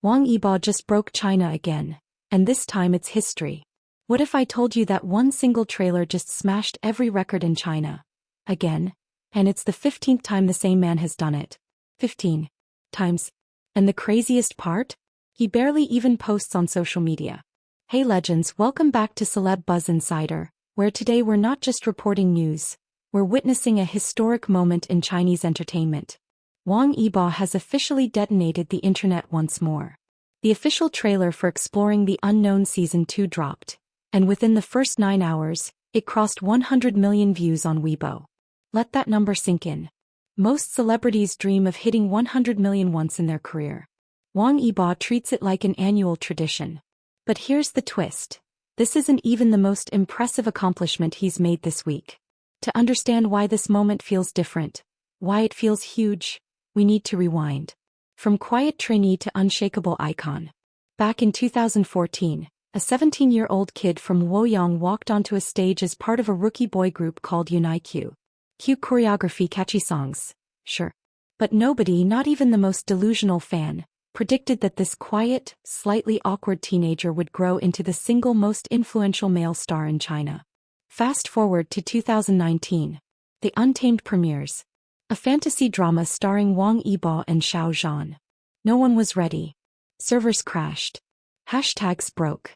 Wang Yibo just broke China again. And this time it's history. What if I told you that one single trailer just smashed every record in China? Again? And it's the 15th time the same man has done it. 15 times. And the craziest part? He barely even posts on social media. Hey legends, welcome back to Celeb Buzz Insider, where today we're not just reporting news, we're witnessing a historic moment in Chinese entertainment. Wang Yibo has officially detonated the internet once more. The official trailer for Exploring the Unknown Season 2 dropped, and within the first 9 hours, it crossed 100 million views on Weibo. Let that number sink in. Most celebrities dream of hitting 100 million once in their career. Wang Yibo treats it like an annual tradition. But here's the twist. This isn't even the most impressive accomplishment he's made this week. To understand why this moment feels different, why it feels huge, we need to rewind. From quiet trainee to unshakable icon. Back in 2014, a 17-year-old kid from Luoyang walked onto a stage as part of a rookie boy group called UNIQ. Cute choreography, catchy songs. Sure. But nobody, not even the most delusional fan, predicted that this quiet, slightly awkward teenager would grow into the single most influential male star in China. Fast forward to 2019. The Untamed premieres. A fantasy drama starring Wang Yibo and Xiao Zhan. No one was ready. Servers crashed. Hashtags broke.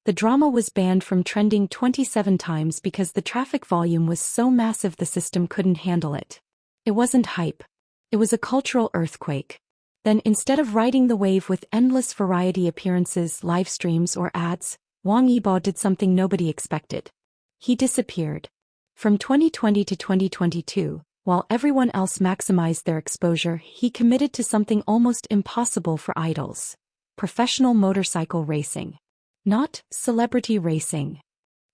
The drama was banned from trending 27 times because the traffic volume was so massive the system couldn't handle it. It wasn't hype. It was a cultural earthquake. Then instead of riding the wave with endless variety appearances, live streams or ads, Wang Yibo did something nobody expected. He disappeared. From 2020 to 2022, while everyone else maximized their exposure, he committed to something almost impossible for idols. Professional motorcycle racing. Not celebrity racing.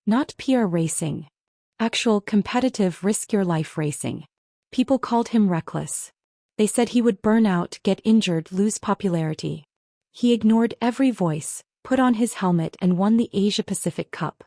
Not PR racing. Actual competitive risk-your-life racing. People called him reckless. They said he would burn out, get injured, lose popularity. He ignored every voice, put on his helmet and won the Asia-Pacific Cup.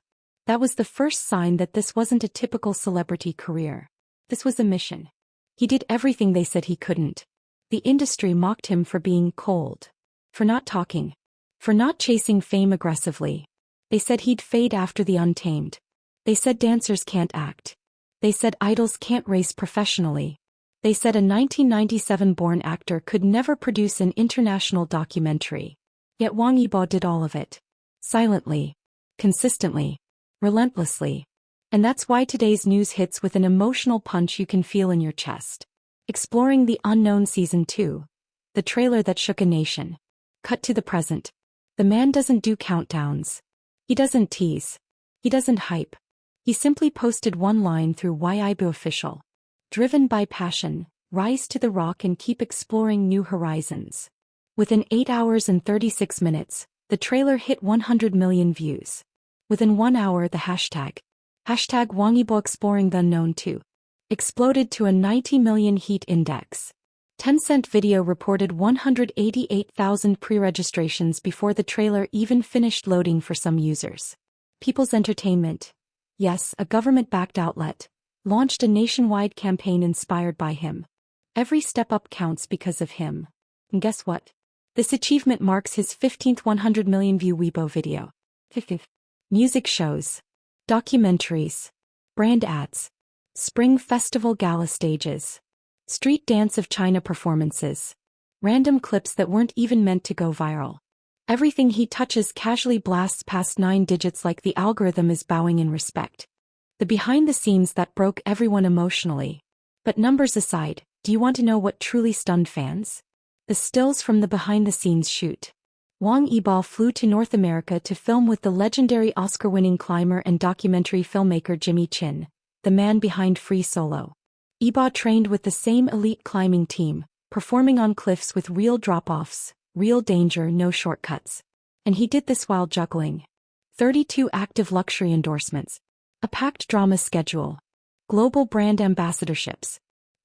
That was the first sign that this wasn't a typical celebrity career. This was a mission. He did everything they said he couldn't. The industry mocked him for being cold. For not talking. For not chasing fame aggressively. They said he'd fade after the Untamed. They said dancers can't act. They said idols can't race professionally. They said a 1997-born actor could never produce an international documentary. Yet Wang Yibo did all of it. Silently. Consistently. Relentlessly. And that's why today's news hits with an emotional punch you can feel in your chest. Exploring the Unknown Season 2. The trailer that shook a nation. Cut to the present. The man doesn't do countdowns. He doesn't tease. He doesn't hype. He simply posted one line through Weibo official. Driven by passion, rise to the rock and keep exploring new horizons. Within 8 hours and 36 minutes, the trailer hit 100 million views. Within 1 hour the hashtag Wang Yibo Exploring the Unknown 2 exploded to a 90 million heat index. Tencent Video reported 188,000 pre-registrations before the trailer even finished loading for some users. People's Entertainment, yes, a government-backed outlet, launched a nationwide campaign inspired by him. Every step up counts because of him. And guess what? This achievement marks his 15th 100 million view Weibo video. Music shows. Documentaries. Brand ads. Spring Festival gala stages. Street Dance of China performances. Random clips that weren't even meant to go viral. Everything he touches casually blasts past 9 digits like the algorithm is bowing in respect. The behind-the-scenes that broke everyone emotionally. But numbers aside, do you want to know what truly stunned fans? The stills from the behind-the-scenes shoot. Wang Yibo flew to North America to film with the legendary Oscar-winning climber and documentary filmmaker Jimmy Chin, the man behind Free Solo. Yibo trained with the same elite climbing team, performing on cliffs with real drop-offs, real danger, no shortcuts. And he did this while juggling 32 active luxury endorsements. A packed drama schedule. Global brand ambassadorships.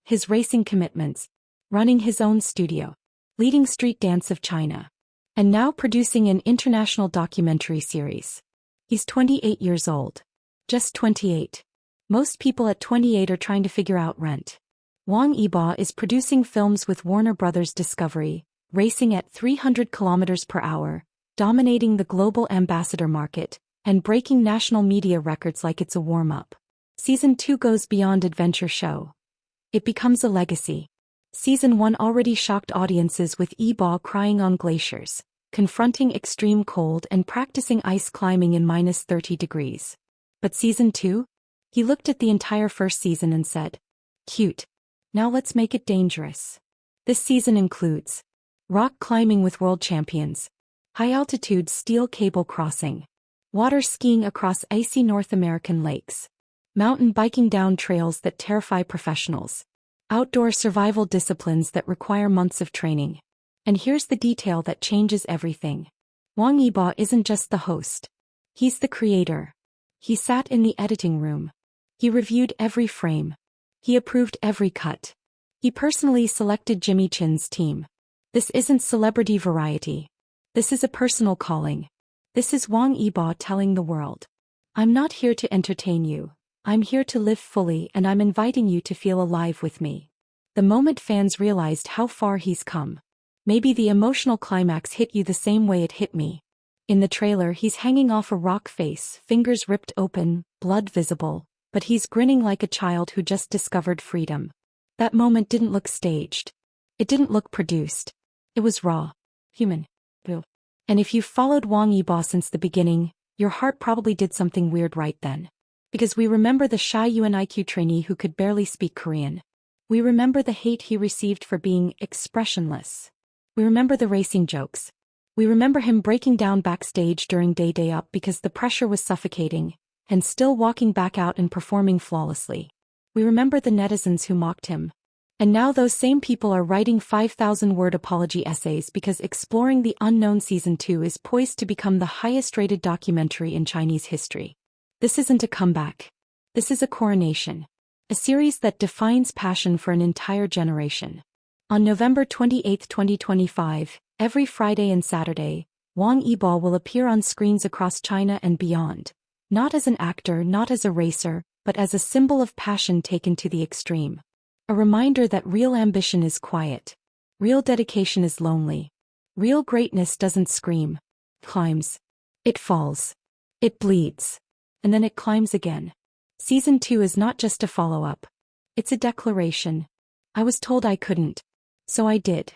His racing commitments. Running his own studio. Leading Street Dance of China. And now producing an international documentary series. He's 28 years old. Just 28. Most people at 28 are trying to figure out rent. Wang Yibo is producing films with Warner Bros. Discovery, racing at 300 kilometers per hour, dominating the global ambassador market, and breaking national media records like it's a warm-up. Season 2 goes beyond adventure show. It becomes a legacy. Season 1 already shocked audiences with Yibo crying on glaciers, confronting extreme cold and practicing ice climbing in -30 degrees. But Season 2? He looked at the entire first season and said, "Cute. Now let's make it dangerous." This season includes rock climbing with world champions, high-altitude steel cable crossing, water skiing across icy North American lakes, mountain biking down trails that terrify professionals, outdoor survival disciplines that require months of training. And here's the detail that changes everything. Wang Yibo isn't just the host. He's the creator. He sat in the editing room. He reviewed every frame. He approved every cut. He personally selected Jimmy Chin's team. This isn't celebrity variety. This is a personal calling. This is Wang Yibo telling the world, "I'm not here to entertain you. I'm here to live fully, and I'm inviting you to feel alive with me." The moment fans realized how far he's come. Maybe the emotional climax hit you the same way it hit me. In the trailer, he's hanging off a rock face, fingers ripped open, blood visible, but he's grinning like a child who just discovered freedom. That moment didn't look staged. It didn't look produced. It was raw. Human. And if you've followed Wang Yibo since the beginning, your heart probably did something weird right then. Because we remember the shy UNIQ trainee who could barely speak Korean. We remember the hate he received for being expressionless. We remember the racing jokes. We remember him breaking down backstage during Day Up because the pressure was suffocating, and still walking back out and performing flawlessly. We remember the netizens who mocked him. And now those same people are writing 5,000-word apology essays because Exploring the Unknown Season 2 is poised to become the highest-rated documentary in Chinese history. This isn't a comeback. This is a coronation. A series that defines passion for an entire generation. On November 28, 2025, every Friday and Saturday, Wang Yibo will appear on screens across China and beyond. Not as an actor, not as a racer, but as a symbol of passion taken to the extreme. A reminder that real ambition is quiet. Real dedication is lonely. Real greatness doesn't scream. Climbs. It falls. It bleeds. And then it climbs again. Season 2 is not just a follow-up. It's a declaration. I was told I couldn't. So I did.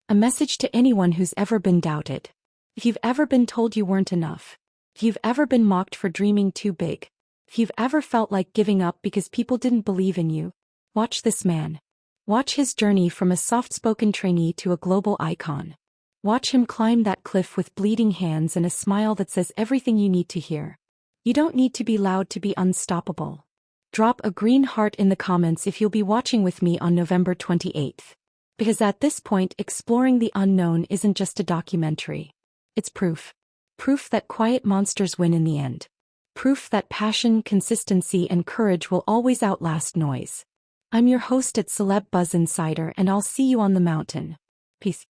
A message to anyone who's ever been doubted. If you've ever been told you weren't enough. If you've ever been mocked for dreaming too big. If you've ever felt like giving up because people didn't believe in you. Watch this man. Watch his journey from a soft-spoken trainee to a global icon. Watch him climb that cliff with bleeding hands and a smile that says everything you need to hear. You don't need to be loud to be unstoppable. Drop a green heart in the comments if you'll be watching with me on November 28th. Because at this point, Exploring the Unknown isn't just a documentary. It's proof. Proof that quiet monsters win in the end. Proof that passion, consistency, and courage will always outlast noise. I'm your host at Celeb Buzz Insider, and I'll see you on the mountain. Peace.